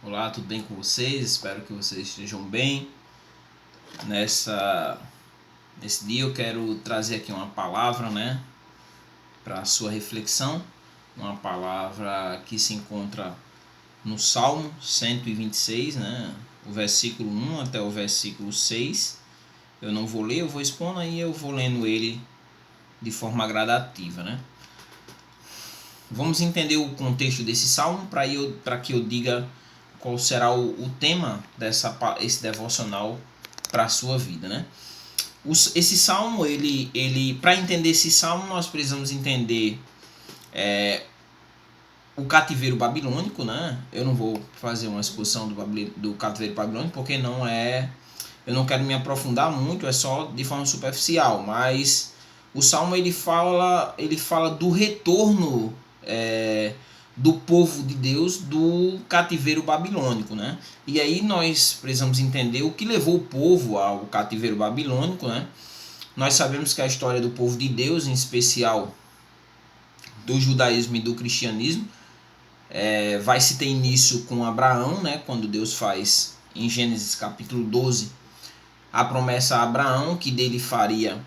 Olá, tudo bem com vocês? Espero que vocês estejam bem. Nesse dia eu quero trazer aqui uma palavra, para a sua reflexão. Uma palavra que se encontra no Salmo 126, o versículo 1 até o versículo 6. Eu não vou ler, eu vou expondo aí, eu vou lendo ele de forma gradativa, Vamos entender o contexto desse salmo para que eu diga qual será o tema esse devocional para a sua vida, Esse salmo, para entender esse salmo, nós precisamos entender o cativeiro babilônico, Eu não vou fazer uma exposição do cativeiro babilônico porque eu não quero me aprofundar muito, é só de forma superficial, mas o salmo ele fala do retorno do povo de Deus do cativeiro babilônico, E aí nós precisamos entender o que levou o povo ao cativeiro babilônico, Nós sabemos que a história do povo de Deus, em especial do judaísmo e do cristianismo, vai se ter início com Abraão, Quando Deus faz, em Gênesis capítulo 12, a promessa a Abraão que dele faria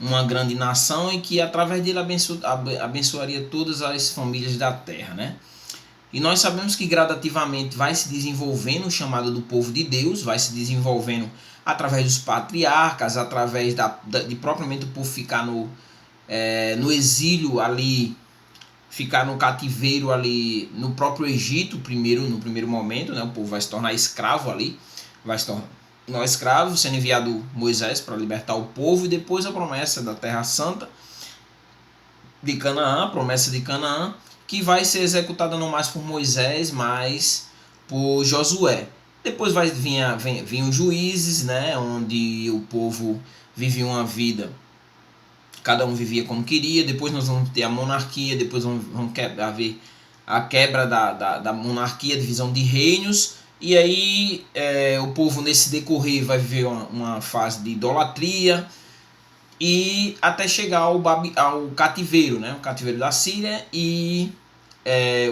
uma grande nação e que através dele abençoaria todas as famílias da terra, E nós sabemos que gradativamente vai se desenvolvendo o chamado do povo de Deus, vai se desenvolvendo através dos patriarcas, através de propriamente o povo ficar no exílio ali, ficar no cativeiro ali no próprio Egito, no primeiro momento, O povo vai se tornar escravo ali, vai se tornar escravo, sendo enviado Moisés para libertar o povo, e depois a promessa da Terra Santa de Canaã, a promessa de Canaã, que vai ser executada não mais por Moisés, mas por Josué. Depois vai vir os juízes, onde o povo vivia uma vida, cada um vivia como queria. Depois nós vamos ter a monarquia, depois vamos haver a quebra da monarquia, a divisão de reinos. E aí o povo nesse decorrer vai viver uma fase de idolatria, e até chegar ao cativeiro, O cativeiro da Síria e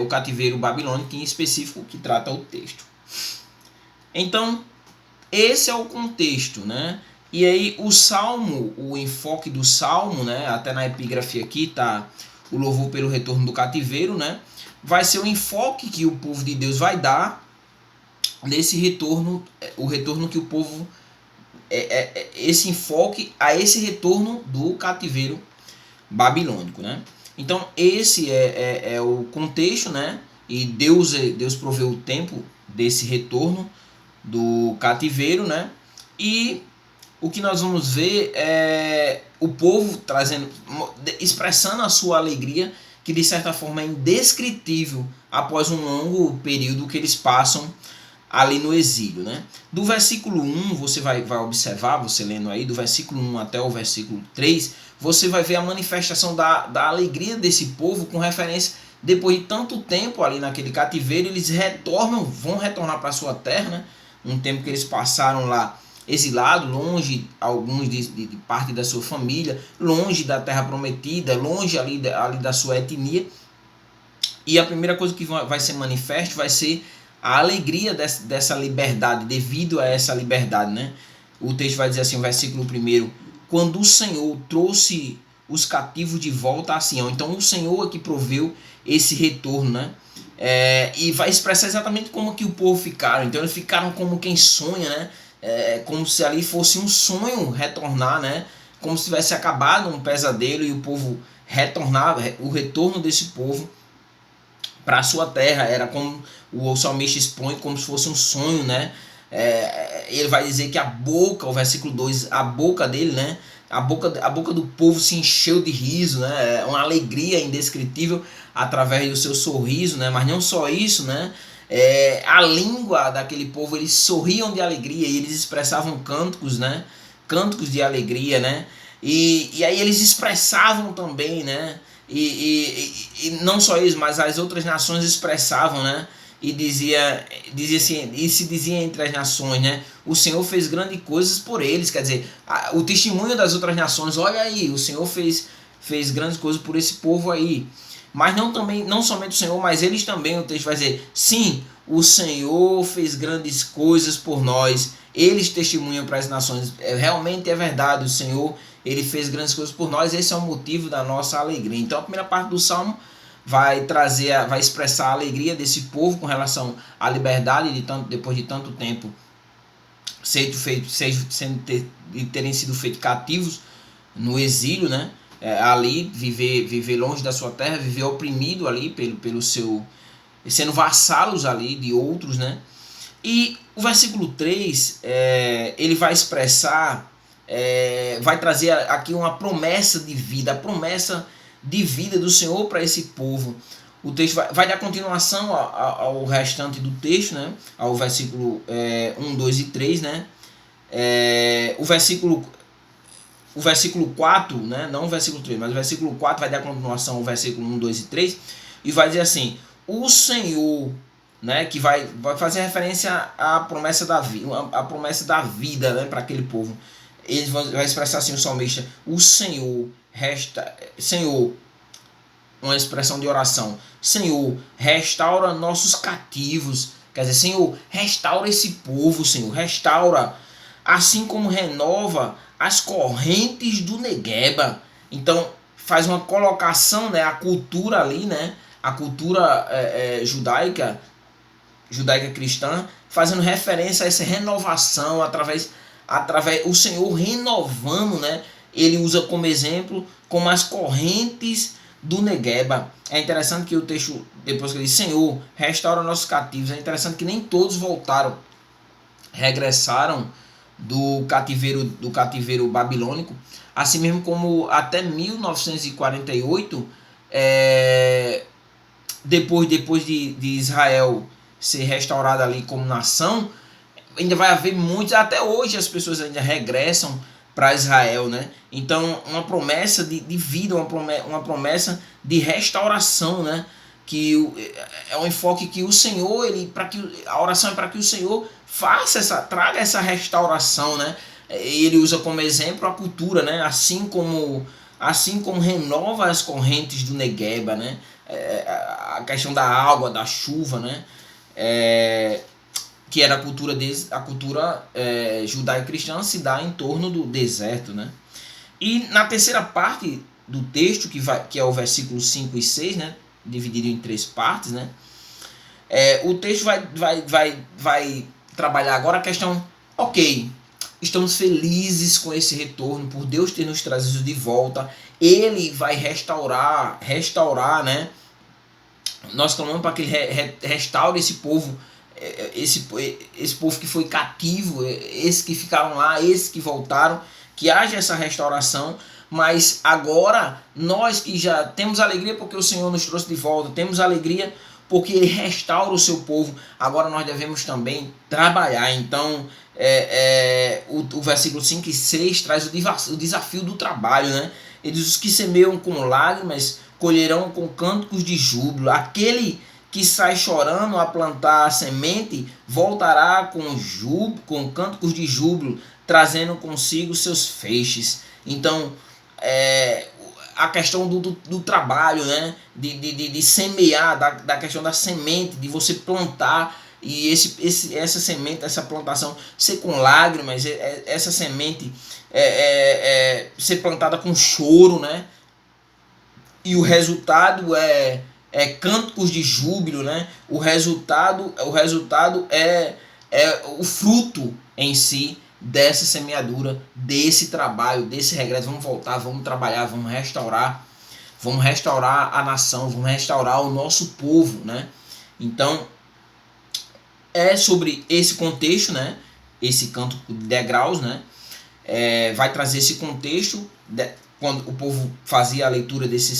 o cativeiro babilônico em específico, que trata o texto. Então, esse é o contexto, E aí o enfoque do salmo, até na epígrafe aqui está o louvor pelo retorno do cativeiro, Vai ser o enfoque que o povo de Deus vai dar nesse retorno, o retorno que o povo esse enfoque a esse retorno do cativeiro babilônico, Então esse é o contexto, E Deus proveu o tempo desse retorno do cativeiro, E o que nós vamos ver é o povo expressando a sua alegria, que de certa forma é indescritível após um longo período que eles passam ali no exílio, Do versículo 1, você vai observar, você lendo aí, do versículo 1 até o versículo 3, você vai ver a manifestação da alegria desse povo, com referência, depois de tanto tempo ali naquele cativeiro, eles vão retornar para a sua terra, Um tempo que eles passaram lá exilado, longe, alguns de parte da sua família, longe da terra prometida, longe ali da sua etnia. E a primeira coisa que vai ser manifesta vai ser a alegria dessa liberdade, devido a essa liberdade, O texto vai dizer assim, o versículo 1: quando o Senhor trouxe os cativos de volta a Sião. Então o Senhor é que proveu esse retorno, e vai expressar exatamente como que o povo ficaram. Então eles ficaram como quem sonha, como se ali fosse um sonho retornar, Como se tivesse acabado um pesadelo e o povo retornava, o retorno desse povo para a sua terra, era como o salmista expõe, como se fosse um sonho, Ele vai dizer que o versículo 2, a boca dele, a boca do povo se encheu de riso, Uma alegria indescritível através do seu sorriso, Mas não só isso, a língua daquele povo, eles sorriam de alegria e eles expressavam cânticos, Cânticos de alegria, E aí eles expressavam também, E não só isso, mas as outras nações expressavam, E dizia assim, e se dizia entre as nações, O Senhor fez grandes coisas por eles. Quer dizer, o testemunho das outras nações: olha aí, o Senhor fez grandes coisas por esse povo aí. Mas não somente o Senhor, mas eles também, o texto vai dizer, sim, o Senhor fez grandes coisas por nós, eles testemunham para as nações, realmente é verdade, o Senhor, ele fez grandes coisas por nós, esse é o motivo da nossa alegria. Então a primeira parte do Salmo vai expressar a alegria desse povo com relação à liberdade depois de tanto tempo terem sido feitos cativos no exílio, né? Ali viver longe da sua terra, viver oprimido ali pelo seu, sendo vassalos ali de outros, né? E o versículo 3, ele vai expressar, vai trazer aqui uma promessa de vida, a promessa de vida do Senhor para esse povo. O texto vai dar continuação ao restante do texto, né? Ao versículo 1, 2 e 3, né? O versículo 4, né? Não o versículo 3, mas o versículo 4 vai dar continuação ao versículo 1, 2 e 3, e vai dizer assim, o Senhor, né? Que vai fazer referência à promessa da vida, né? Para aquele povo. Ele vai expressar assim o salmista, o Senhor, uma expressão de oração, Senhor, restaura nossos cativos, quer dizer, Senhor, restaura esse povo, Senhor, restaura, assim como renova as correntes do Negueba. Então faz uma colocação, né, a cultura ali, né, a cultura judaica cristã, fazendo referência a essa renovação através o Senhor renovando, né? Ele usa como exemplo como as correntes do Negueba. É interessante que o texto, depois que ele diz, Senhor, restaura nossos cativos, é interessante que nem todos regressaram do cativeiro babilônico, assim mesmo como até 1948, depois de Israel ser restaurada ali como nação, ainda vai haver muitos, até hoje as pessoas ainda regressam para Israel, né? Então uma promessa de vida, uma promessa de restauração, né? Que é um enfoque que o Senhor, a oração é para que o Senhor traga essa restauração, né? Ele usa como exemplo a cultura, né? Assim como renova as correntes do Negueba, né? A questão da água, da chuva, né? Que era a cultura judaico-cristã, se dá em torno do deserto, né? E na terceira parte do texto, que é o versículo 5 e 6, né? Dividido em 3 partes, né? O texto vai trabalhar agora a questão, ok, estamos felizes com esse retorno, por Deus ter nos trazido de volta, Ele vai restaurar, né? Nós clamamos para que Ele restaure esse povo, esse povo que foi cativo, esses que ficaram lá, esses que voltaram, que haja essa restauração. Mas agora nós que já temos alegria porque o Senhor nos trouxe de volta, temos alegria porque Ele restaura o seu povo, agora nós devemos também trabalhar. Então o versículo 5 e 6 traz o desafio do trabalho, né? Ele diz: os que semeiam com lágrimas colherão com cânticos de júbilo, aquele que sai chorando a plantar a semente voltará com cânticos de júbilo, trazendo consigo seus feixes. Então a questão do trabalho, né? de semear, da questão da semente, de você plantar, e essa semente, essa plantação ser com lágrimas, essa semente ser plantada com choro, né? E o resultado é cânticos de júbilo, né? O resultado é o fruto em si dessa semeadura, desse trabalho, desse regresso. Vamos voltar, vamos trabalhar, vamos restaurar a nação, vamos restaurar o nosso povo, né? Então é sobre esse contexto, né? Esse canto de degraus, né? Vai trazer esse contexto quando o povo fazia a leitura desse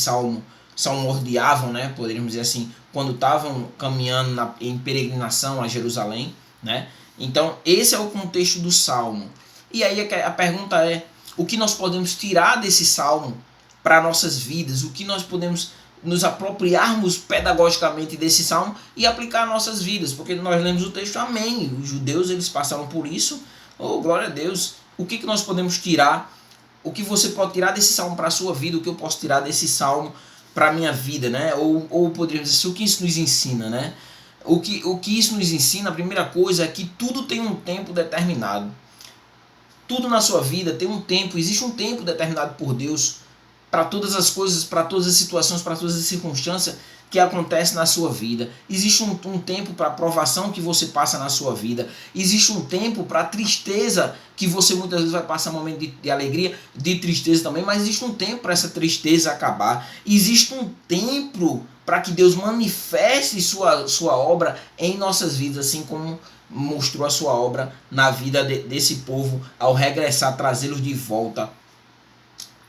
salmodiavam, né? Poderíamos dizer assim, quando estavam caminhando em peregrinação a Jerusalém, né? Então esse é o contexto do salmo. E aí a pergunta é: o que nós podemos tirar desse salmo para nossas vidas? O que nós podemos nos apropriarmos pedagogicamente desse salmo e aplicar nossas vidas? Porque nós lemos o texto, amém, os judeus eles passaram por isso, oh glória a Deus. O que nós podemos tirar? O que você pode tirar desse salmo para a sua vida? O que eu posso tirar desse salmo para a minha vida, né? Ou poderíamos dizer, o que isso nos ensina, né? O que isso nos ensina, a primeira coisa é que tudo tem um tempo determinado. Tudo na sua vida tem um tempo, existe um tempo determinado por Deus para todas as coisas, para todas as situações, para todas as circunstâncias que acontecem na sua vida. Existe um tempo para a provação que você passa na sua vida. Existe um tempo para a tristeza que você muitas vezes vai passar um momento de alegria, de tristeza também, mas existe um tempo para essa tristeza acabar. Existe um tempo para que Deus manifeste sua obra em nossas vidas, assim como mostrou a sua obra na vida desse povo ao regressar, trazê-los de volta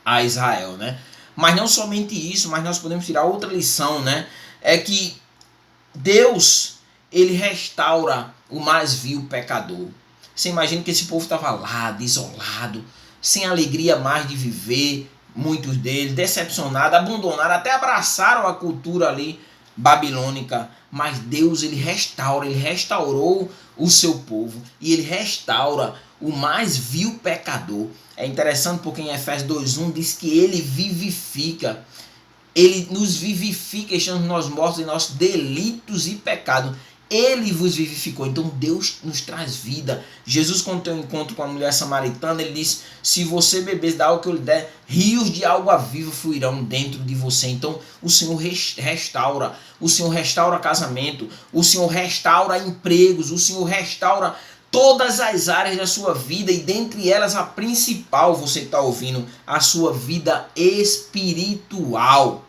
a Israel, né? Mas não somente isso, mas nós podemos tirar outra lição, né? É que Deus, ele restaura o mais vil pecador. Você imagina que esse povo estava lá, desolado, sem alegria mais de viver, muitos deles, decepcionados, abandonaram, até abraçaram a cultura ali babilônica, mas Deus, ele restaurou o seu povo, e ele restaura o mais vil pecador. É interessante porque em Efésios 2:1 diz que ele vivifica. Ele nos vivifica, estamos nós mortos em nossos delitos e pecados. Ele vos vivificou. Então Deus nos traz vida. Jesus, quando tem um encontro com a mulher samaritana, ele diz: se você beber da água que eu lhe der, rios de água viva fluirão dentro de você. Então o Senhor restaura. O Senhor restaura casamento. O Senhor restaura empregos. O Senhor restaura todas as áreas da sua vida, e dentre elas a principal, você está ouvindo, a sua vida espiritual.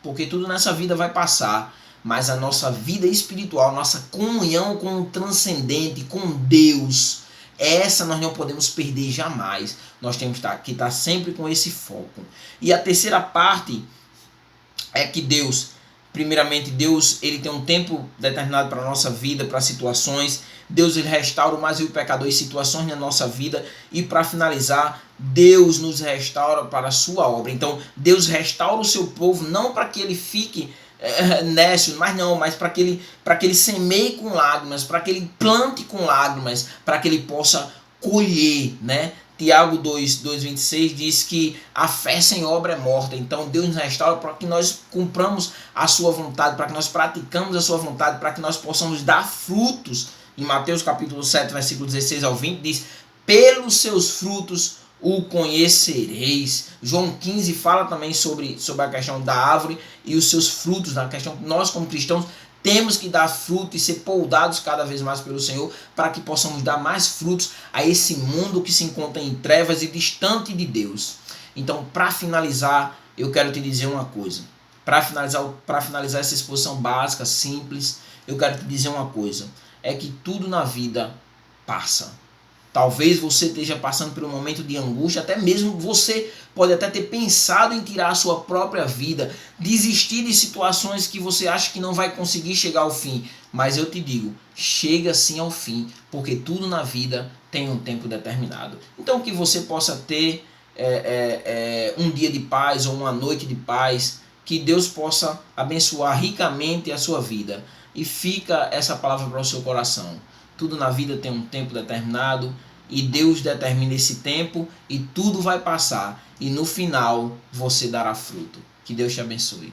Porque tudo nessa vida vai passar, mas a nossa vida espiritual, nossa comunhão com o transcendente, com Deus, essa nós não podemos perder jamais. Nós temos que estar sempre com esse foco. E a terceira parte é que Deus, primeiramente, Deus, ele tem um tempo determinado para a nossa vida, para situações. Deus, ele restaura o mais vil pecador em situações na nossa vida. E para finalizar, Deus nos restaura para a sua obra. Então, Deus restaura o seu povo, não para que ele fique nécio, mas para que ele semeie com lágrimas, para que ele plante com lágrimas, para que ele possa colher, né? Tiago 2:26 diz que a fé sem obra é morta. Então Deus nos restaura para que nós cumpramos a sua vontade, para que nós praticamos a sua vontade, para que nós possamos dar frutos. Em Mateus capítulo 7, versículo 16 ao 20 diz: pelos seus frutos o conhecereis. João 15 fala também sobre a questão da árvore e os seus frutos, na questão que nós como cristãos temos que dar fruto e ser poldados cada vez mais pelo Senhor, para que possamos dar mais frutos a esse mundo que se encontra em trevas e distante de Deus. Então, para finalizar, eu quero te dizer uma coisa. Para finalizar essa exposição básica, simples, eu quero te dizer uma coisa. É que tudo na vida passa. Talvez você esteja passando por um momento de angústia, até mesmo você pode até ter pensado em tirar a sua própria vida, desistir de situações que você acha que não vai conseguir chegar ao fim. Mas eu te digo, chega sim ao fim, porque tudo na vida tem um tempo determinado. Então que você possa ter um dia de paz ou uma noite de paz, que Deus possa abençoar ricamente a sua vida. E fica essa palavra para o seu coração. Tudo na vida tem um tempo determinado e Deus determina esse tempo e tudo vai passar. E no final você dará fruto. Que Deus te abençoe.